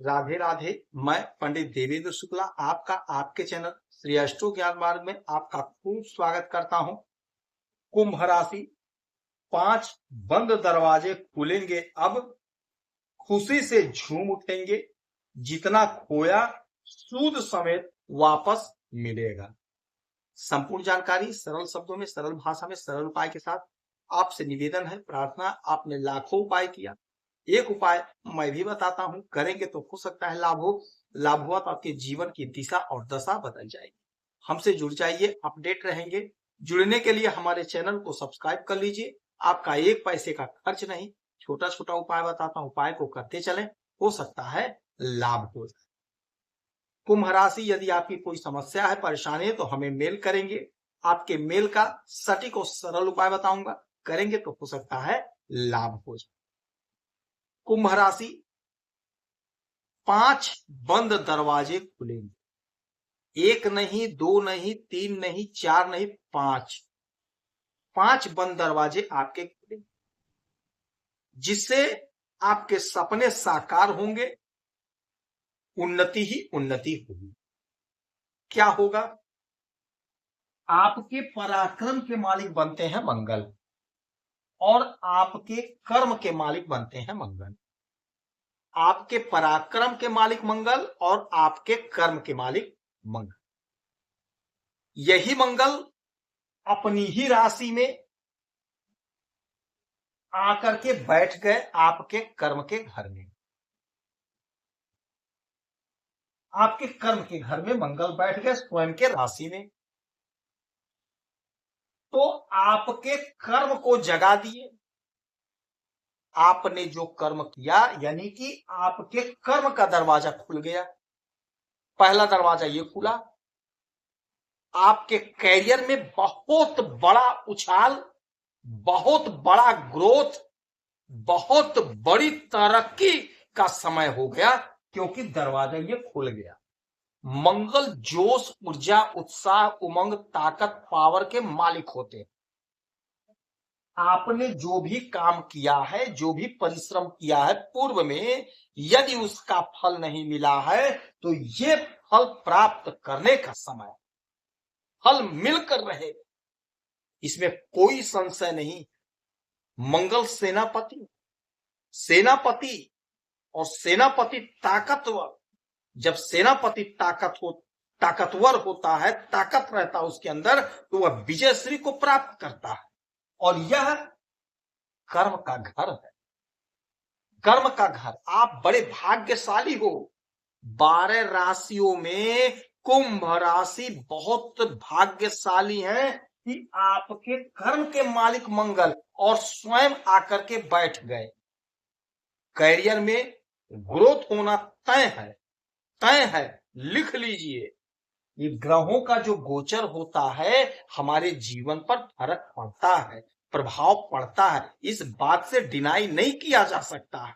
राधे राधे। मैं पंडित देवेंद्र शुक्ला आपका आपके चैनल श्री अष्टो ज्ञान मार्ग में आपका खूब स्वागत करता हूं। कुंभ राशि, 5 बंद दरवाजे खुलेंगे अब, खुशी से झूम उठेंगे, जितना खोया सूद समेत वापस मिलेगा। संपूर्ण जानकारी सरल शब्दों में, सरल भाषा में, सरल उपाय के साथ आपसे निवेदन है, प्रार्थना। आपने लाखों उपाय किया, एक उपाय मैं भी बताता हूं, करेंगे तो हो सकता है लाभ हो। लाभ हुआ तो आपके जीवन की दिशा और दशा बदल जाएगी। हमसे जुड़ जाइए, अपडेट रहेंगे। जुड़ने के लिए हमारे चैनल को सब्सक्राइब कर लीजिए। आपका एक पैसे का खर्च नहीं, छोटा छोटा उपाय बताता हूं, उपाय को करते चलें, हो सकता है लाभ हो। कुंभ राशि, यदि आपकी कोई समस्या है, परेशानी है, तो हमें मेल करेंगे। आपके मेल का सटीक और सरल उपाय बताऊंगा, करेंगे तो हो सकता है लाभ हो जाए। कुंभ राशि, 5 बंद दरवाजे खुलेंगे। 1 नहीं, 2 नहीं, 3 नहीं, 4 नहीं, 5 बंद दरवाजे आपके खुलेंगे, जिससे आपके सपने साकार होंगे, उन्नति ही उन्नति होगी। क्या होगा? आपके पराक्रम के मालिक बनते हैं मंगल, और आपके कर्म के मालिक बनते हैं मंगल। आपके पराक्रम के मालिक मंगल और आपके कर्म के मालिक मंगल। यही मंगल अपनी ही राशि में आकर के बैठ गए आपके कर्म के घर में। आपके कर्म के घर में मंगल बैठ गए स्वयं के राशि में, तो आपके कर्म को जगा दिए। आपने जो कर्म किया, यानी कि आपके कर्म का दरवाजा खुल गया। पहला दरवाजा ये खुला, आपके कैरियर में बहुत बड़ा उछाल, बहुत बड़ा ग्रोथ, बहुत बड़ी तरक्की का समय हो गया, क्योंकि दरवाजा ये खुल गया। मंगल जोश, ऊर्जा, उत्साह, उमंग, ताकत, पावर के मालिक होते हैं। आपने जो भी काम किया है, जो भी परिश्रम किया है पूर्व में, यदि उसका फल नहीं मिला है, तो ये फल प्राप्त करने का समय, फल मिलकर रहे, इसमें कोई संशय नहीं। मंगल सेनापति, सेनापति और सेनापति ताकतवर, जब सेनापति ताकतवर होता है, ताकत रहता है उसके अंदर, तो वह विजयश्री को प्राप्त करता है। और यह कर्म का घर है, कर्म का घर। आप बड़े भाग्यशाली हो। 12 राशियों में कुंभ राशि बहुत भाग्यशाली है कि आपके कर्म के मालिक मंगल और स्वयं आकर के बैठ गए। कैरियर में ग्रोथ होना तय है, तय है। लिख लीजिए, ये ग्रहों का जो गोचर होता है, हमारे जीवन पर फर्क पड़ता है, प्रभाव पड़ता है, इस बात से डिनाई नहीं किया जा सकता है।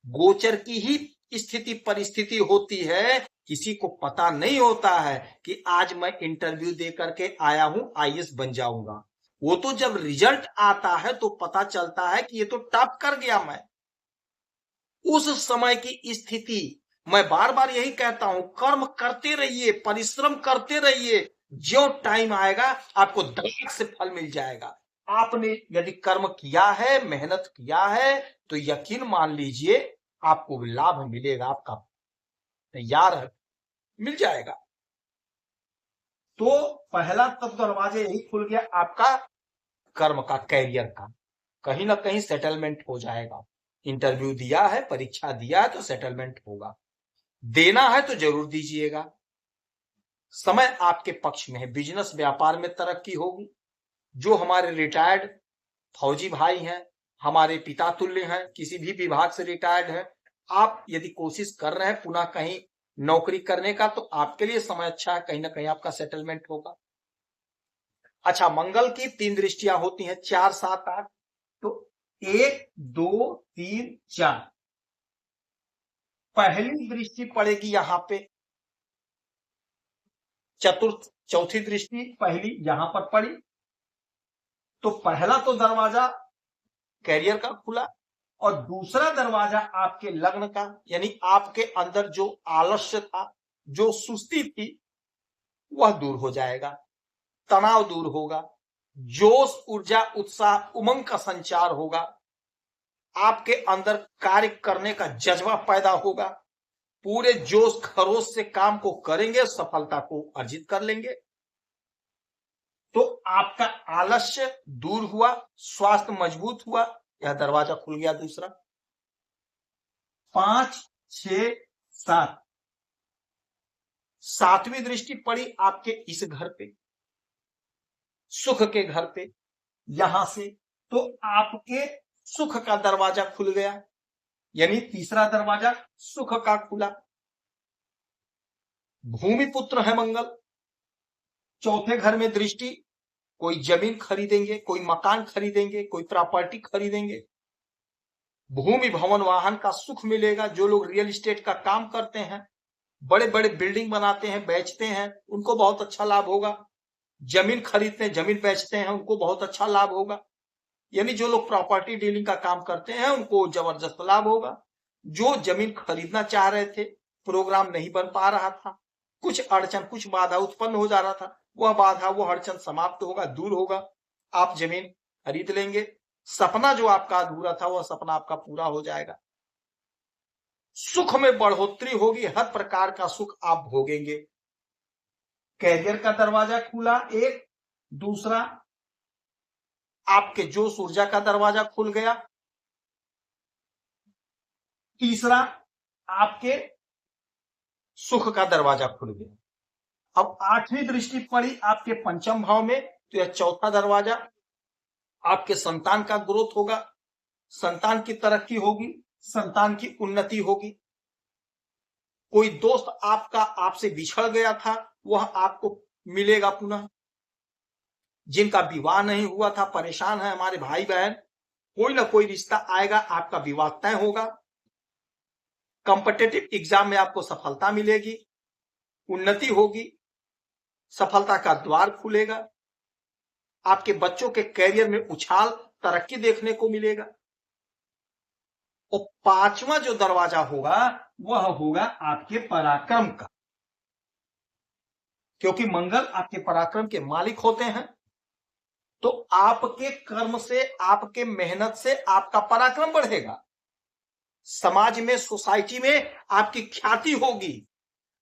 गोचर की ही स्थिति परिस्थिति होती है। किसी को पता नहीं होता है कि आज मैं इंटरव्यू दे करके आया हूं, आईएएस बन जाऊंगा। वो तो जब रिजल्ट आता है तो पता चलता है कि ये तो टॉप कर गया मैं। उस समय की स्थिति, मैं बार बार यही कहता हूं, कर्म करते रहिए, परिश्रम करते रहिए, जो टाइम आएगा आपको धड़ाक से फल मिल जाएगा। आपने यदि कर्म किया है, मेहनत किया है, तो यकीन मान लीजिए आपको लाभ मिलेगा। आपका तैयार है, मिल जाएगा। तो पहला तब दरवाजे यही खुल गया आपका कर्म का, कैरियर का। कहीं ना कहीं सेटलमेंट हो जाएगा। इंटरव्यू दिया है, परीक्षा दिया है, तो सेटलमेंट होगा। देना है तो जरूर दीजिएगा। समय आपके पक्ष में है। बिजनेस व्यापार में तरक्की होगी। जो हमारे रिटायर्ड फौजी भाई हैं, हमारे पिता तुल्य हैं, किसी भी विभाग से रिटायर्ड हैं, आप यदि कोशिश कर रहे हैं पुनः कहीं नौकरी करने का, तो आपके लिए समय अच्छा है, कहीं ना कहीं आपका सेटलमेंट होगा। अच्छा, मंगल की 3 दृष्टियां होती हैं, 4, 7, 8। तो 1, 2, 3, 4। पहली दृष्टि पड़ेगी यहां पे, चतुर्थ चौथी दृष्टि पहली यहां पर पड़ी। तो पहला तो दरवाजा कैरियर का खुला, और दूसरा दरवाजा आपके लग्न का, यानी आपके अंदर जो आलस्य था, जो सुस्ती थी, वह दूर हो जाएगा, तनाव दूर होगा, जोश, ऊर्जा, उत्साह, उमंग का संचार होगा, आपके अंदर कार्य करने का जज्बा पैदा होगा, पूरे जोश खरोश से काम को करेंगे, सफलता को अर्जित कर लेंगे। तो आपका आलस्य दूर हुआ, स्वास्थ्य मजबूत हुआ, यह दरवाजा खुल गया दूसरा। 5, 6, 7, सातवीं दृष्टि पड़ी आपके इस घर पे, सुख के घर पे, यहां से, तो आपके सुख का दरवाजा खुल गया, यानी तीसरा दरवाजा सुख का खुला। भूमि पुत्र है मंगल, चौथे घर में दृष्टि, कोई जमीन खरीदेंगे, कोई मकान खरीदेंगे, कोई प्रॉपर्टी खरीदेंगे, भूमि भवन वाहन का सुख मिलेगा। जो लोग रियल एस्टेट का काम करते हैं, बड़े बड़े बिल्डिंग बनाते हैं, बेचते हैं, उनको बहुत अच्छा लाभ होगा। जमीन खरीदते हैं, जमीन बेचते हैं, उनको बहुत अच्छा लाभ होगा। यानी जो लोग प्रॉपर्टी डीलिंग का काम करते हैं, उनको जबरदस्त लाभ होगा। जो जमीन खरीदना चाह रहे थे, प्रोग्राम नहीं बन पा रहा था, कुछ अड़चन, कुछ बाधा उत्पन्न हो जा रहा था, वह बाधा, वह अड़चन समाप्त होगा, दूर होगा, आप जमीन खरीद लेंगे। सपना जो आपका अधूरा था, वह सपना आपका पूरा हो जाएगा। सुख में बढ़ोतरी होगी, हर प्रकार का सुख आप भोगेंगे। कैरियर का दरवाजा खुला एक, दूसरा आपके जोश ऊर्जा का दरवाजा खुल गया, तीसरा आपके सुख का दरवाजा खुल गया। अब आठवीं दृष्टि पड़ी आपके पंचम भाव में, तो यह चौथा दरवाजा, आपके संतान का ग्रोथ होगा, संतान की तरक्की होगी, संतान की उन्नति होगी। कोई दोस्त आपका आपसे बिछड़ गया था, वह आपको मिलेगा पुनः। जिनका विवाह नहीं हुआ था, परेशान है हमारे भाई बहन, कोई ना कोई रिश्ता आएगा, आपका विवाह तय होगा। कॉम्पिटिटिव एग्जाम में आपको सफलता मिलेगी, उन्नति होगी, सफलता का द्वार खुलेगा, आपके बच्चों के कैरियर में उछाल, तरक्की देखने को मिलेगा। और पांचवा जो दरवाजा होगा, वह होगा आपके पराक्रम का, क्योंकि मंगल आपके पराक्रम के मालिक होते हैं। तो आपके कर्म से, आपके मेहनत से आपका पराक्रम बढ़ेगा, समाज में, सोसाइटी में आपकी ख्याति होगी,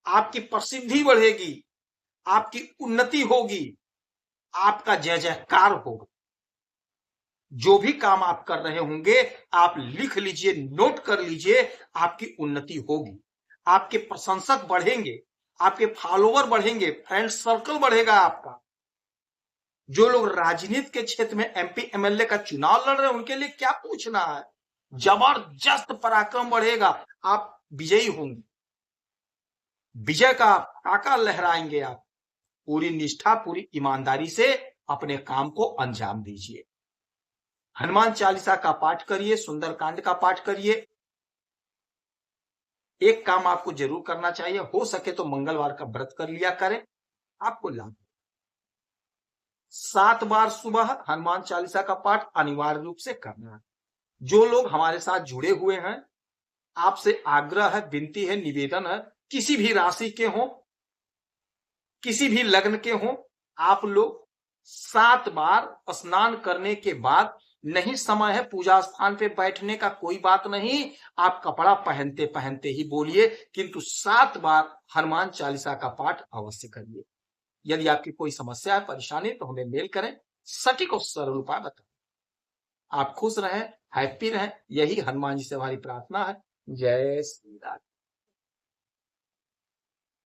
आपकी प्रसिद्धि बढ़ेगी, आपकी उन्नति होगी, आपका जय जयकार होगा। जो भी काम आप कर रहे होंगे, आप लिख लीजिए, नोट कर लीजिए, आपकी उन्नति होगी, आपके प्रशंसक बढ़ेंगे, आपके फॉलोवर बढ़ेंगे, फ्रेंड सर्कल बढ़ेगा आपका। जो लोग राजनीति के क्षेत्र में एमपी एमएलए का चुनाव लड़ रहे हैं, उनके लिए क्या पूछना है, जबरदस्त पराक्रम बढ़ेगा, आप विजयी होंगे, विजय का पताका लहराएंगे। आप पूरी निष्ठा, पूरी ईमानदारी से अपने काम को अंजाम दीजिए। हनुमान चालीसा का पाठ करिए, सुंदरकांड का पाठ करिए। एक काम आपको जरूर करना चाहिए, हो सके तो मंगलवार का व्रत कर लिया करें, आपको लाभ। 7 बार सुबह हनुमान चालीसा का पाठ अनिवार्य रूप से करना है। जो लोग हमारे साथ जुड़े हुए हैं, आपसे आग्रह है, विनती है, निवेदन है, किसी भी राशि के हो, किसी भी लग्न के हो, आप लोग 7 बार स्नान करने के बाद, नहीं समय है पूजा स्थान पे बैठने का, कोई बात नहीं, आप कपड़ा पहनते पहनते ही बोलिए, किंतु 7 बार हनुमान चालीसा का पाठ अवश्य करिए। यदि आपकी कोई समस्या है, परेशानी, तो हमें मेल करें, सटीक और सरल उपाय बताएं। आप खुश रहें, हैप्पी रहें, यही हनुमान जी से हमारी प्रार्थना है। जय श्री राम।